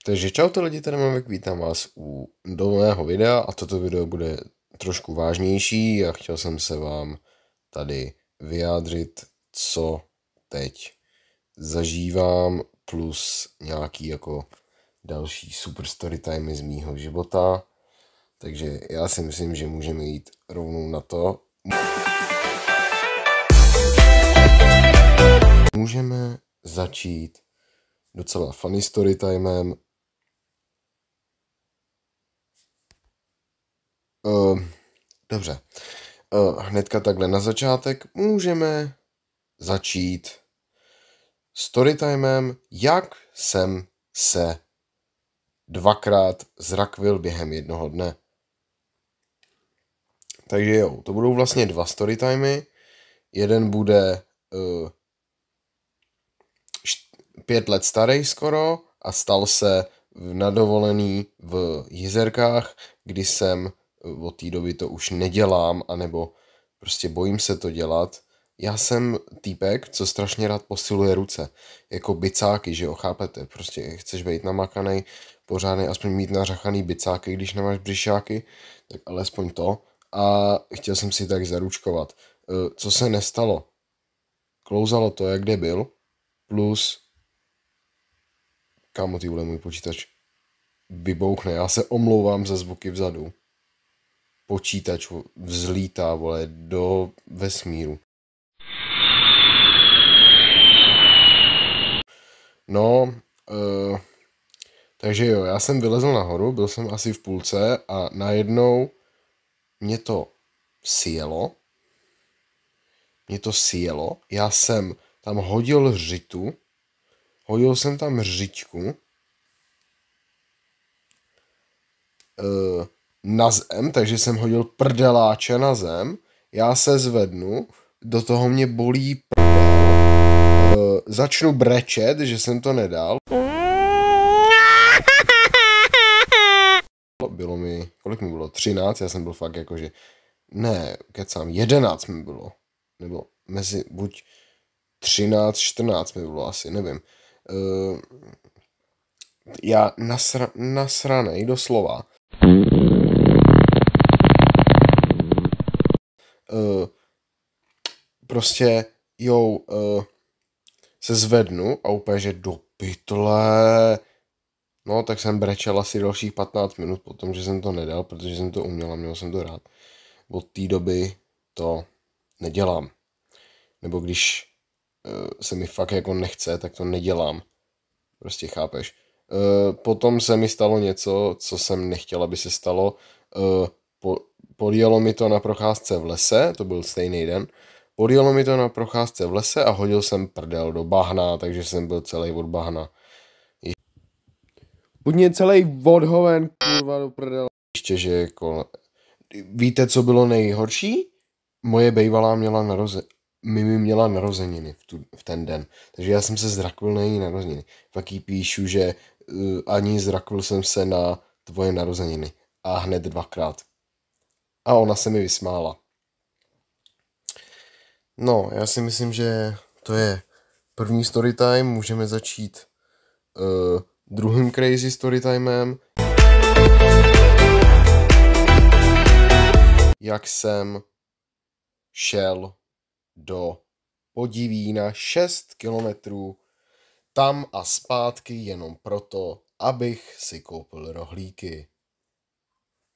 Takže čaute lidi, tady mám vítám vás u nového videa a toto video bude trošku vážnější a chtěl jsem se vám tady vyjádřit, co teď zažívám, plus nějaký jako další super story timey z mýho života. Takže já si myslím, že můžeme jít rovnou na to. Můžeme začít docela funny story timem. Dobře. Hnedka takhle na začátek můžeme začít storytimem, jak jsem se dvakrát zrakvil během jednoho dne. Takže jo, to budou vlastně dva storytimy. Jeden bude 5 let starý skoro a stal se na dovolený v Jizerkách, kdy jsem od té doby to už nedělám, anebo prostě bojím se to dělat. Já jsem týpek, co strašně rád posiluje ruce, jako bicáky, že jo, chápete, prostě chceš být namakanej, pořádnej, aspoň mít nařachaný bicáky, když nemáš břišáky, tak alespoň to. A chtěl jsem si tak zaručkovat. Co se nestalo? Klouzalo to, jak debil, plus kámo, ty vole, můj počítač vybouchne, já se omlouvám za zvuky vzadu. Počítač vzlítá, vole, do vesmíru. No, takže jo, já jsem vylezl nahoru, byl jsem asi v půlce a najednou mě to sjelo, já jsem tam hodil jsem tam hřičku na zem, takže jsem hodil prdeláče na zem, já se zvednu, do toho mě bolí začnu brečet, že jsem to nedal. Bylo mi, kolik mi bylo? 13, já jsem byl fakt jakože, ne, kecám, 11 mi bylo, nebo mezi, buď 13, 14 mi bylo asi, nevím. Já nasranej doslova. Prostě, se zvednu a úplně, že do pytle. No, tak jsem brečel asi dalších 15 minut potom, že jsem to nedal, protože jsem to uměl a měl jsem to rád. Od té doby to nedělám. Nebo když se mi fakt jako nechce, tak to nedělám. Prostě chápeš. Potom se mi stalo něco, co jsem nechtěl, aby se stalo. Podjelo mi to na procházce v lese, to byl stejný den. Podjelo mi to na procházce v lese a hodil jsem prdel do bahna, takže jsem byl celý od bahna. Buď celý odhoven, kurva, do prdele. Ještě, že jako... Víte, co bylo nejhorší? Moje bejvalá měla narozeniny v ten den. Takže já jsem se zrakvil na její narozeniny. Pak jí píšu, že ani zrakvil jsem se na tvoje narozeniny. A hned dvakrát. A ona se mi vysmála. No, já si myslím, že to je první storytime. Můžeme začít druhým crazy storytimem. Jak jsem šel do Podivína 6 kilometrů tam a zpátky jenom proto, abych si koupil rohlíky.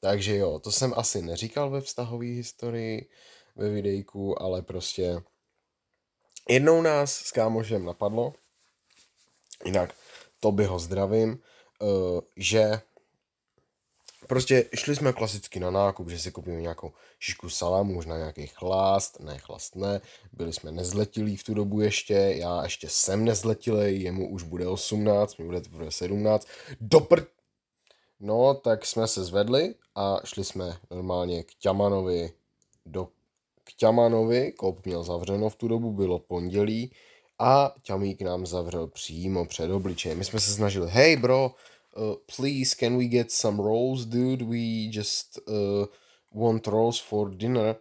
Takže jo, to jsem asi neříkal ve vztahové historii, ve videjku, ale prostě jednou nás s kámošem napadlo, jinak to by ho zdravím, že prostě šli jsme klasicky na nákup, že si koupíme nějakou šišku salámu, možná nějaký chlast ne, byli jsme nezletilí v tu dobu ještě, já ještě jsem nezletilej, jemu už bude 18, mi bude teprve 17, No, tak jsme se zvedli a šli jsme normálně k Ťamanovi, koup měl zavřeno v tu dobu, bylo pondělí a Ťamík nám zavřel přímo před obličejem. My jsme se snažili, hey bro, please can we get some rolls, dude, we just want rolls for dinner,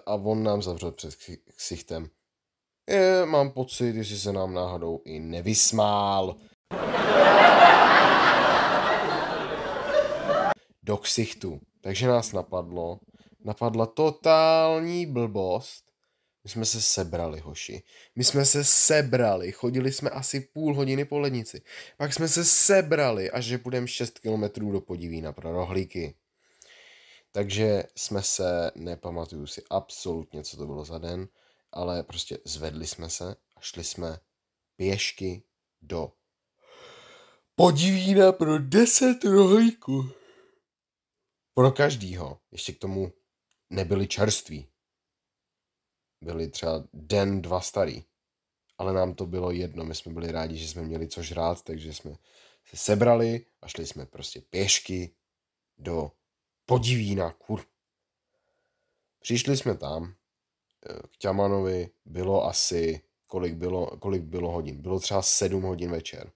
a on nám zavřel před ksichtem. Mám pocit, jestli se nám náhodou i nevysmál. do ksichtu. Takže nás napadla totální blbost. My jsme se sebrali, hoši. My jsme se sebrali, chodili jsme asi půl hodiny po lednici. Pak jsme se sebrali, až že půjdeme 6 kilometrů do Podivína pro rohlíky. Takže jsme se, nepamatuju si absolutně, co to bylo za den, ale prostě zvedli jsme se a šli jsme pěšky do Podivína pro 10 rohlíků. Pro každýho. Ještě k tomu nebyli čerství. Byli třeba den, 2 starý. Ale nám to bylo jedno. My jsme byli rádi, že jsme měli co žrát, takže jsme se sebrali a šli jsme prostě pěšky do Podivína. Přišli jsme tam. K Ťamanovi bylo asi, kolik bylo hodin? Bylo třeba 7 hodin večer.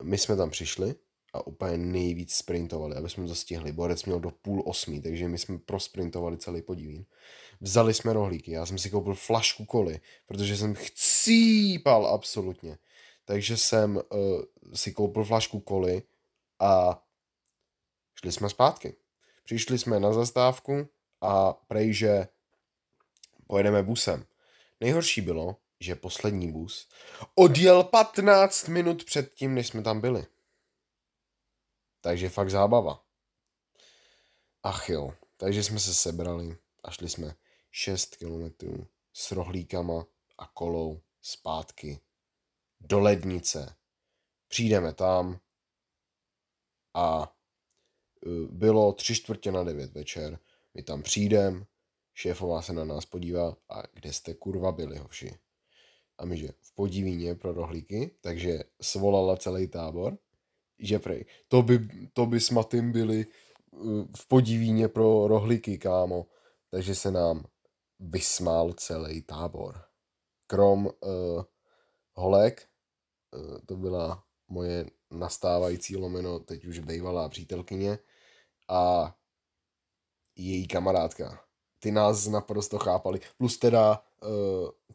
My jsme tam přišli a úplně nejvíc sprintovali, aby jsme to stihli. Borec měl do 7:30, takže my jsme prosprintovali celý Podivín. Vzali jsme rohlíky, já jsem si koupil flašku koly, protože jsem chcípal absolutně. Takže jsem si koupil flašku koly a šli jsme zpátky. Přišli jsme na zastávku a prej, že pojedeme busem. Nejhorší bylo, že poslední bus odjel 15 minut před tím, než jsme tam byli. Takže fakt zábava. Ach jo, takže jsme se sebrali a šli jsme 6 kilometrů s rohlíkama a kolou zpátky do lednice. Přijdeme tam a bylo 8:45 večer. My tam přijdeme, šéfová se na nás podívá a kde jste kurva byli, hoši? A my, že v Podivíně pro rohlíky, takže svolala celý tábor, že prej, to by s Matým byli v Podivíně pro rohlíky, kámo. Takže se nám vysmál celý tábor. Krom holek, to byla moje nastávající lomeno, teď už bývalá přítelkyně a její kamarádka. Ty nás naprosto chápali. Plus teda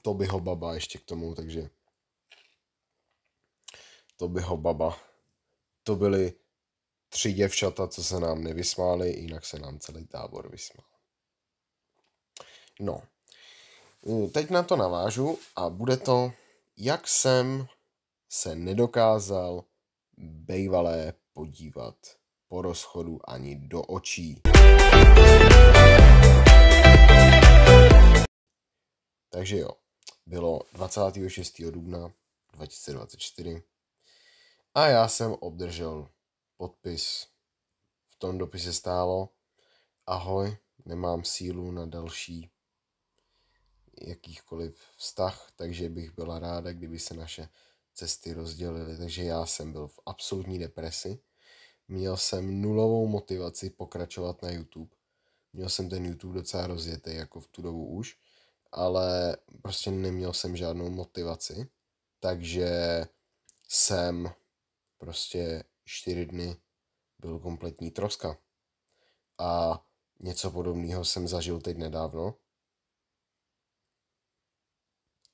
Tobyho baba ještě k tomu, takže Tobyho baba. To byly 3 děvčata, co se nám nevysmály, jinak se nám celý tábor vysmál. No, teď na to navážu a bude to, jak jsem se nedokázal bejvalé podívat po rozchodu ani do očí. Takže jo, bylo 26. dubna 2024 a já jsem obdržel podpis. V tom dopise stálo: ahoj, nemám sílu na další jakýchkoliv vztah, takže bych byla ráda, kdyby se naše cesty rozdělily. Takže já jsem byl v absolutní depresi. Měl jsem nulovou motivaci pokračovat na YouTube. Měl jsem ten YouTube docela rozjetý, jako v tu dobu už, ale prostě neměl jsem žádnou motivaci, takže jsem prostě 4 dny byl kompletní troska. A něco podobného jsem zažil teď nedávno,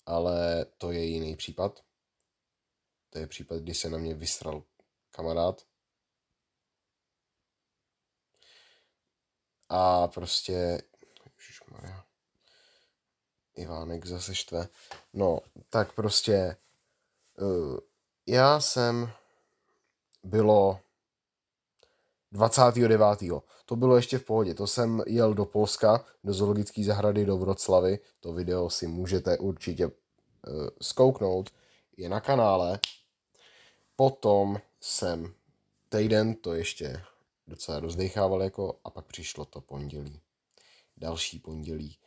ale to je jiný případ. To je případ, kdy se na mě vysral kamarád. A prostě, ježišmarja, Ivánek zase štve. No, tak prostě bylo 29. To bylo ještě v pohodě. To jsem jel do Polska, do zoologické zahrady do Vroclavy. To video si můžete určitě zkouknout. Je na kanále. Potom jsem týden to ještě docela rozdechával jako a pak přišlo to pondělí. Další pondělí.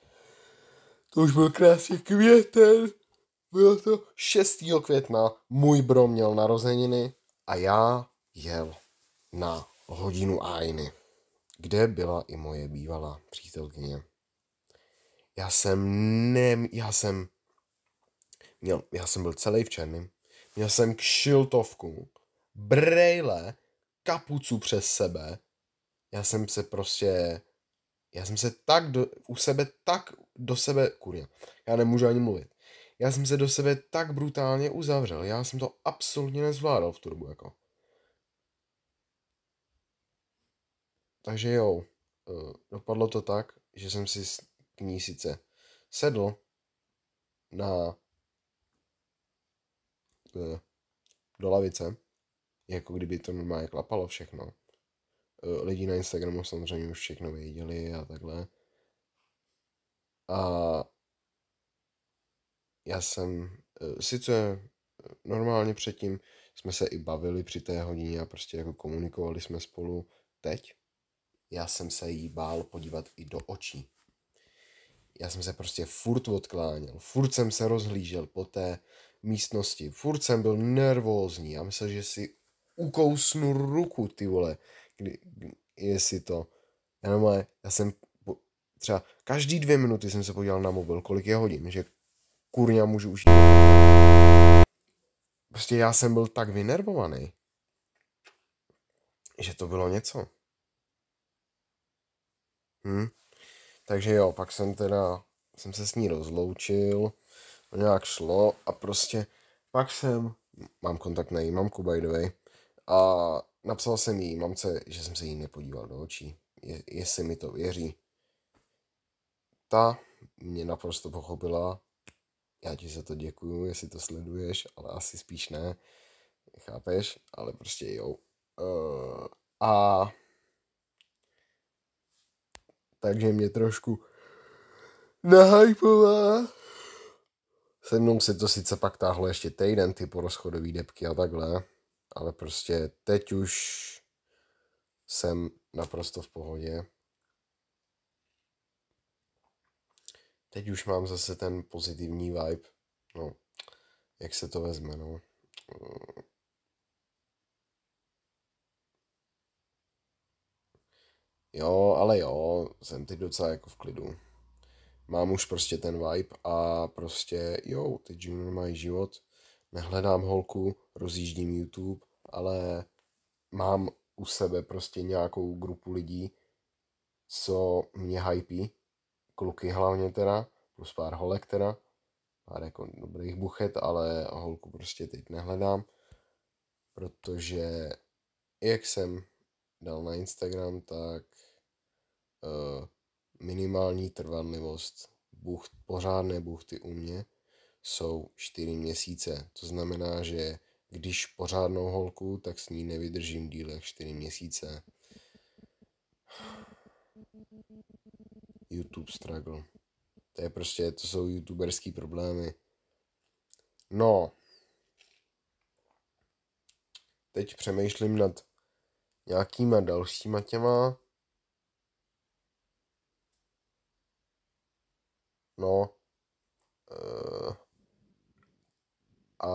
To už byl krásně květen. Bylo to 6. května. Můj bro měl narozeniny a já jel na hodinu Ajny, kde byla i moje bývalá přítelkyně. Já jsem byl celý v černém. Měl jsem kšiltovku, brejle, kapucu přes sebe. Já jsem se do sebe, kurňa, já nemůžu ani mluvit. Já jsem se do sebe tak brutálně uzavřel, já jsem to absolutně nezvládal v tu dobu, jako. takže jo, dopadlo to tak, že jsem si k ní sice sedl na do lavice, jako kdyby to normálně klapalo všechno. Lidi na Instagramu samozřejmě už všechno věděli a takhle. A já jsem sice normálně předtím jsme se i bavili při té hodině a prostě jako komunikovali jsme spolu. Teď já jsem se jí bál podívat i do očí. Já jsem se prostě furt odkláněl, furt jsem se rozhlížel po té místnosti, furt jsem byl nervózní. Já myslel, že si ukousnu ruku, ty vole, jestli to. Já jsem třeba každý 2 minuty jsem se podíval na mobil, kolik je hodin, že kurňa můžu už. Prostě já jsem byl tak vynervovaný, že to bylo něco. Takže jo, pak jsem se s ní rozloučil, to nějak šlo a prostě pak mám kontakt na její mamku, by the way, a napsal jsem jí mamce, že jsem se jí nepodíval do očí, jestli mi to věří. Ta mě naprosto pochopila, já ti za to děkuju, jestli to sleduješ, ale asi spíš ne, chápeš, ale prostě jo. A takže mě trošku nahypovala. Se mnou se to sice pak táhlo ještě týden, ty porozchodový debky a takhle, ale prostě teď už jsem naprosto v pohodě. Teď už mám zase ten pozitivní vibe, no, jak se to vezme, no. Jo, ale jo, jsem teď docela jako v klidu. Mám už prostě ten vibe a prostě jo, teď žiju normální život. Nehledám holku, rozjíždím YouTube, ale mám u sebe prostě nějakou grupu lidí, co mě hypí. Kluky hlavně teda, plus pár holek teda. Pár jako dobrých buchet, ale holku prostě teď nehledám. Protože jak jsem dal na Instagram, tak minimální trvanlivost pořádné buchty u mě jsou 4 měsíce. To znamená, že když pořádnou holku, tak s ní nevydržím díl jak 4 měsíce. YouTube struggle. To jsou youtuberský problémy. No. Teď přemýšlím nad nějakýma dalšíma těma. No. A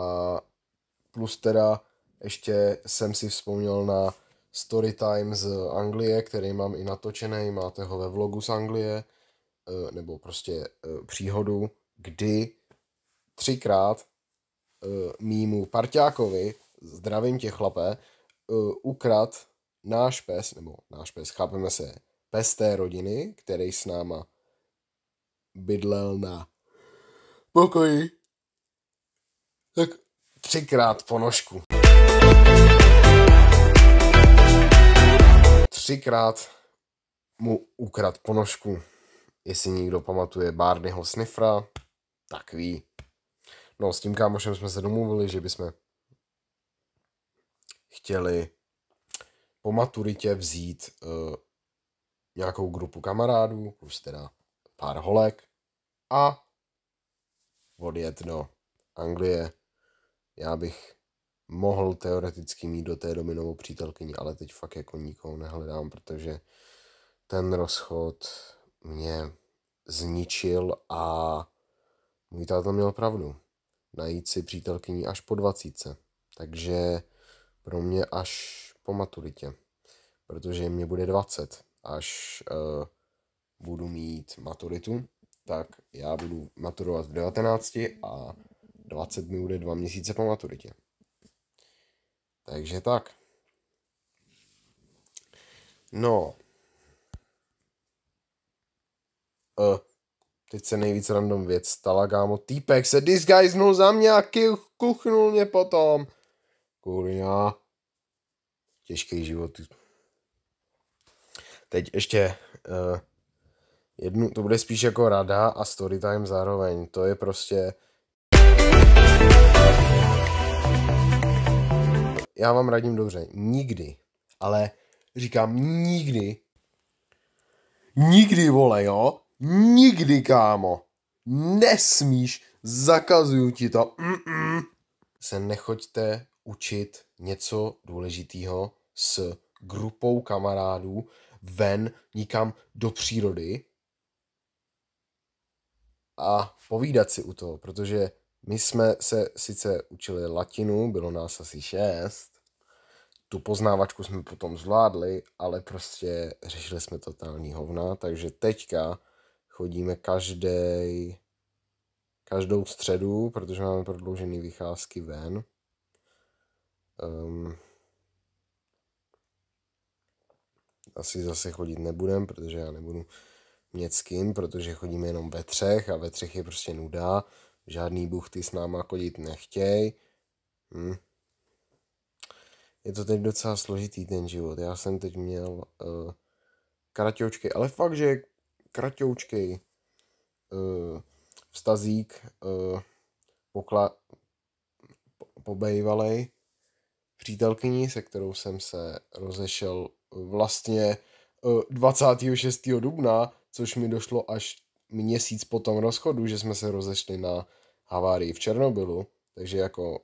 plus teda ještě jsem si vzpomněl na Storytime z Anglie, který mám i natočený, máte ho ve vlogu z Anglie, nebo prostě příhodu, kdy 3krát mýmu parťákovi, zdravím tě chlape, ukrad náš pes, chápeme se, pes té rodiny, který s náma bydlel na pokoji, tak 3krát ponožku. 3krát mu ukrad ponožku. Jestli někdo pamatuje Barneyho Sniffera, tak ví. No, s tím kámošem jsme se domluvili, že bychom chtěli po maturitě vzít nějakou grupu kamarádů, plus teda pár holek a odjet do Anglie. Já bych mohl teoreticky mít do té doby novou přítelkyni, ale teď fakt jako nikoho nehledám, protože ten rozchod mě zničil a můj táta měl pravdu. Najít si přítelkyni až po 20. Takže pro mě až po maturitě. Protože mě bude 20. Až budu mít maturitu, tak já budu maturovat v 19 a 20 mi bude 2 měsíce po maturitě. Takže tak. No. Teď se nejvíc random věc stala, kámo. Týpek se disguisenul za mě a kuchnul mě potom. Kurňa. Těžký život. Teď ještě jednu, to bude spíš jako rada a storytime zároveň. To je prostě... Já vám radím dobře, nikdy, ale říkám nikdy, vole, jo? Nikdy, kámo. Nesmíš, zakazuju ti to. Se nechoďte učit něco důležitého s grupou kamarádů ven nikam do přírody a povídat si u toho, protože my jsme se sice učili latinu, bylo nás asi 6, tu poznávačku jsme potom zvládli, ale prostě řešili jsme totální hovna, takže teďka chodíme každou středu, protože máme prodloužený vycházky ven. Asi zase chodit nebudem, protože já nebudu mít s kým, protože chodíme jenom ve třech a ve třech je prostě nuda. Žádný buchty s náma chodit nechtěj. Je to teď docela složitý ten život. Já jsem teď měl kraťoučkej, ale fakt, že kraťoučkej vztazík pobejvalej přítelkyni, se kterou jsem se rozešel vlastně 26. dubna, což mi došlo až měsíc po tom rozchodu, že jsme se rozešli na havárii v Černobylu, takže jako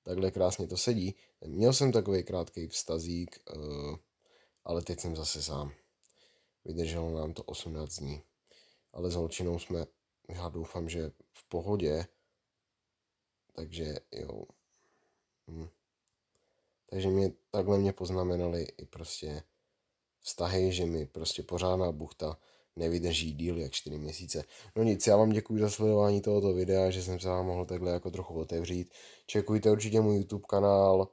takhle krásně to sedí. Měl jsem takový krátký vztazík, ale teď jsem zase sám. Vydrželo nám to 18 dní. Ale s holčinou jsme, já doufám, že v pohodě, takže jo. Takže takhle mě poznamenali i prostě vztahy, že mi prostě pořádná buchta nevydrží díl jak 4 měsíce. No nic, já vám děkuji za sledování tohoto videa, že jsem se vám mohl takhle jako trochu otevřít. Čekujte určitě můj YouTube kanál,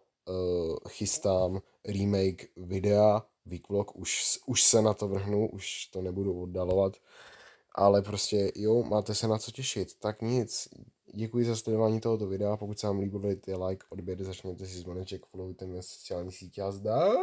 chystám remake videa, weekvlog, už se na to vrhnu, už to nebudu oddalovat, ale prostě máte se na co těšit. Tak nic, děkuji za sledování tohoto videa, pokud se vám líbilo, dejte like, odběr, začněte si zvoneček, followujte mě sociální sítě a zdar.